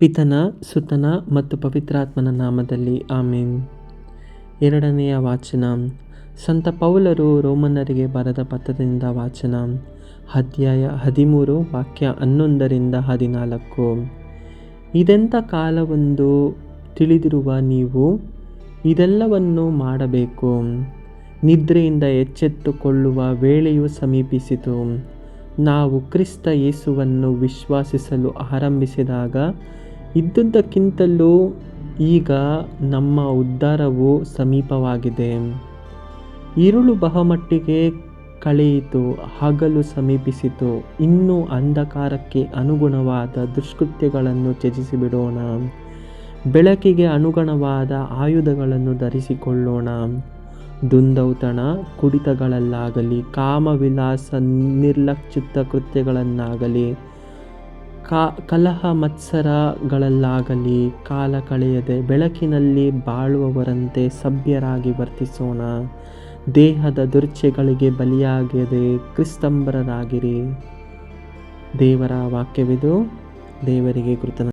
ಪಿತನ ಸುತನ ಮತ್ತು ಪವಿತ್ರಾತ್ಮನ ನಾಮದಲ್ಲಿ ಆಮೇನ್. ಎರಡನೆಯ ವಾಚನ. ಸಂತ ಪೌಲರು ರೋಮನ್ನರಿಗೆ ಬರೆದ ಪತ್ರದಿಂದ ವಾಚನ. ಅಧ್ಯಾಯ 13 ವಾಕ್ಯ 11-14. ಇದೆಂಥ ಕಾಲವೆಂದು ತಿಳಿದಿರುವ ನೀವು ಇದೆಲ್ಲವನ್ನು ಮಾಡಬೇಕು. ನಿದ್ರೆಯಿಂದ ಎಚ್ಚೆತ್ತುಕೊಳ್ಳುವ ವೇಳೆಯು ಸಮೀಪಿಸಿತು. ನಾವು ಕ್ರಿಸ್ತ ಯೇಸುವನ್ನು ವಿಶ್ವಾಸಿಸಲು ಆರಂಭಿಸಿದಾಗ ಇದ್ದುದಕ್ಕಿಂತಲೂ ಈಗ ನಮ್ಮ ಉದ್ಧಾರವು ಸಮೀಪವಾಗಿದೆ. ഇരുಳು ಬಹುಮಟ್ಟಿಗೆ ಕಳೆಯಿತು, ಹಗಲು ಸಮೀಪಿಸಿತು. ಇನ್ನು ಅಂಧಕಾರಕ್ಕೆ ಅನುಗುಣವಾದ ದುಷ್ಕೃತ್ಯಗಳನ್ನು ತ್ಯಜಿಸಿಬಿಡೋಣ. ಬೆಳಕಿಗೆ ಅನುಗುಣವಾದ ಆಯುಧಗಳನ್ನು ಧರಿಸಿಕೊಳ್ಳೋಣ. ದುಂದೌತಣ, ಕುಡಿತಗಳಲ್ಲಾಗಲಿ, ಕಾಮವಿಲಾಸ, ನಿರ್ಲಕ್ಷಿತ ಕೃತ್ಯಗಳನ್ನಾಗಲಿ, ಕಲಹ ಮತ್ಸರಗಳಲ್ಲಾಗಲಿ ಕಾಲ ಕಳೆಯದೆ ಬೆಳಕಿನಲ್ಲಿ ಬಾಳುವವರಂತೆ ಸಭ್ಯರಾಗಿ ವರ್ತಿಸೋಣ. ದೇಹದ ದುರ್ಚೆಗಳಿಗೆ ಬಲಿಯಾಗದೆ ಕ್ರಿಸ್ತಂಬರರಾಗಿರಿ. ದೇವರ ವಾಕ್ಯವಿದು. ದೇವರಿಗೆ ಕೃತಜ್ಞತೆ.